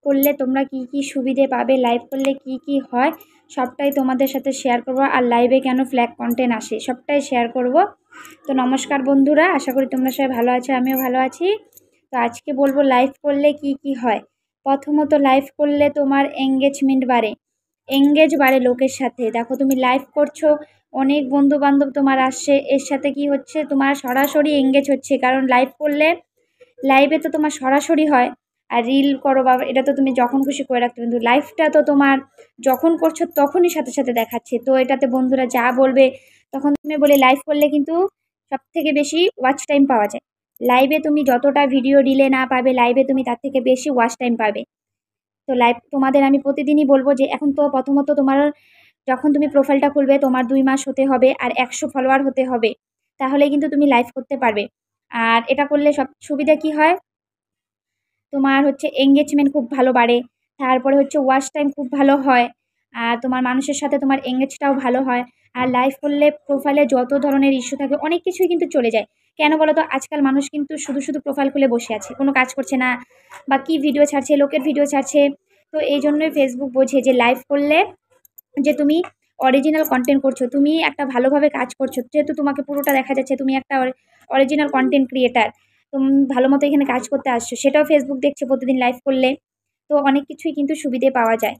করলে তোমরা কি সুবিধে পাবে, লাইভ করলে কি হয় সবটাই তোমাদের সাথে শেয়ার করব। আর লাইভে কেন ফ্ল্যাগ কন্টেন্ট আসে সবটাই শেয়ার করব। তো নমস্কার বন্ধুরা, আশা করি তোমরা সবাই ভালো আছো, আমিও ভালো আছি। তো আজকে বলবো লাইভ করলে কি হয়। প্রথমত লাইভ করলে তোমার এঙ্গেজমেন্ট বাড়ে, লোকের সাথে। দেখো তুমি লাইভ করছো, অনেক বন্ধু বান্ধব তোমার আসছে, এর সাথে কি হচ্ছে তোমার সরাসরি এঙ্গেজ হচ্ছে। কারণ লাইভ করলে লাইভে তো তোমার সরাসরি হয়। আর রিল করো বা এটা তো তুমি যখন খুশি করে রাখতে, কিন্তু লাইভটা তো তোমার যখন করছো তখনই সাথে সাথে দেখাচ্ছে। তো এটাতে বন্ধুরা যা বলবে তখন তুমি বলে লাইভ করলে কিন্তু সব থেকে বেশি ওয়াচ টাইম পাওয়া যায়। লাইভে তুমি যতটা ভিডিও রিলে না পাবে, লাইভে তুমি তার থেকে বেশি ওয়াচ টাইম পাবে। তো লাইভ তোমাদের আমি প্রতিদিনই বলবো যে এখন তো প্রথমত তোমার যখন তুমি প্রোফাইলটা খুলবে তোমার 2 মাস হতে হবে আর 100 ফলোয়ার হতে হবে, তাহলে কিন্তু তুমি লাইভ করতে পারবে। আর এটা করলে সব সুবিধা কি হয়, তোমার হচ্ছে এঙ্গেজমেন্ট খুব ভালো বাড়ে, তারপরে হচ্ছে ওয়াচ টাইম খুব ভালো হয়, আর তোমার মানুষের সাথে তোমার এঙ্গেজটাও ভালো হয়। আর লাইভ করলে প্রোফাইলে যত ধরনের ইস্যু থাকে অনেক কিছুই কিন্তু চলে যায়। কেন বলো তো, আজকাল মানুষ কিন্তু শুধু শুধু প্রোফাইল খুলে বসে আছে, কোনো কাজ করছে না, বা কি ভিডিও ছাড়ছে, লোকের ভিডিও ছাড়ছে। তো এই জন্যই ফেসবুক বোঝে যে লাইভ করলে যে তুমি অরিজিনাল কন্টেন্ট করছো, তুমি একটা ভালোভাবে কাজ করছো, যেহেতু তোমাকে পুরোটা দেখা যাচ্ছে তুমি একটা অরিজিনাল কন্টেন্ট ক্রিয়েটার, তুমি ভালো মতো এখানে কাজ করতে আসছো, সেটাও ফেসবুক দেখছে প্রতিদিন লাইভ করলে। তো অনেক কিছুই কিন্তু সুবিধে পাওয়া যায়।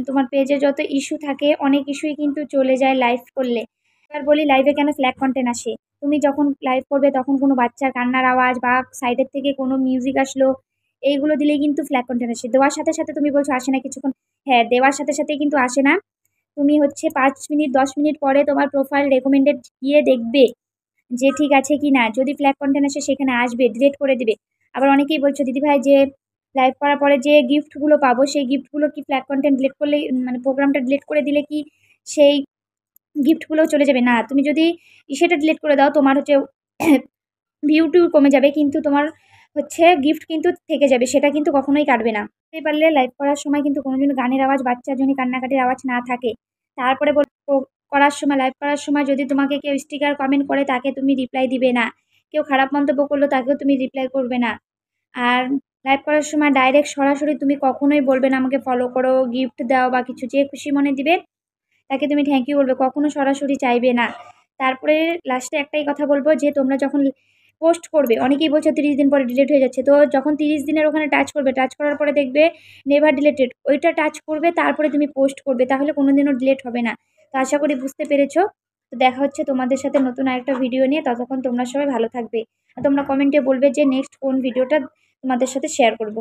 তোমার পেজে যত ইস্যু থাকে অনেক ইস্যুই কিন্তু চলে যায় লাইভ করলে। এবার বলি লাইভে কেন ফ্ল্যাগ কন্টেন্ট আসে। তুমি যখন লাইভ করবে তখন কোনো বাচ্চার কান্নার আওয়াজ বা সাইডের থেকে কোনো মিউজিক আসলো, এইগুলো দিলেই কিন্তু ফ্ল্যাগ কন্টেন্ট আসে। দেওয়ার সাথে সাথে তুমি বলছো আসে না কিছুক্ষণ, হ্যাঁ দেওয়ার সাথে সাথেই কিন্তু আসে না। তুমি হচ্ছে 5 মিনিট 10 মিনিট পরে তোমার প্রোফাইল রেকমেন্ডেড গিয়ে দেখবে যে ঠিক আছে কি না। যদি ফ্ল্যাগ কন্টেন্ট আসে সেখানে আসবে, ডিলিট করে দিবে। আবার অনেকেই বলছো দিদিভাই যে লাইভ করার পরে যে গিফটগুলো পাবো সেই গিফটগুলো কি ফ্ল্যাগ কন্টেন্ট ডিলিট করলে, মানে প্রোগ্রামটা ডিলিট করে দিলে কি সেই গিফটগুলোও চলে যাবে? না, তুমি যদি সেটা ডিলিট করে দাও তোমার হচ্ছে ভিউ টিউ কমে যাবে, কিন্তু তোমার হচ্ছে গিফট কিন্তু থেকে যাবে, সেটা কিন্তু কখনোই কাটবে না। বুঝতে পারলে লাইভ করার সময় কিন্তু কোনোদিনও গানের আওয়াজ, বাচ্চার জন্য কান্নাকাটির আওয়াজ না থাকে। তারপরে করার সময়, লাইভ করার সময় যদি তোমাকে কেউ স্টিকার কমেন্ট করে তাকে তুমি রিপ্লাই দিবে না, কেউ খারাপ মন্তব্য করলো তাকেও তুমি রিপ্লাই করবে না। আর লাইভ করার সময় ডাইরেক্ট সরাসরি তুমি কখনোই বলবে না আমাকে ফলো করো, গিফট দাও বা কিছু, যে খুশি মনে দিবে তাকে তুমি থ্যাংক ইউ বলবে, কখনো সরাসরি চাইবে না। তারপরে লাস্টে একটাই কথা বলবো যে তোমরা যখন পোস্ট করবে, অনেকেই বলছে 30 দিন পরে ডিলিট হয়ে যাচ্ছে, তো যখন 30 দিনের ওখানে টাচ করবে, টাচ করার পরে দেখবে নেভার ডিলেটেড, ওইটা টাচ করবে তারপরে তুমি পোস্ট করবে, তাহলে কোনোদিনও ডিলিট হবে না। তো আশা করি বুঝতে পেরেছো। তো দেখা হচ্ছে তোমাদের সাথে নতুন আরেকটা ভিডিও নিয়ে, ততক্ষণ তোমরা সবাই ভালো থাকবে। আর তোমরা কমেন্টে বলবে যে নেক্সট কোন ভিডিওটা তোমাদের সাথে শেয়ার করব।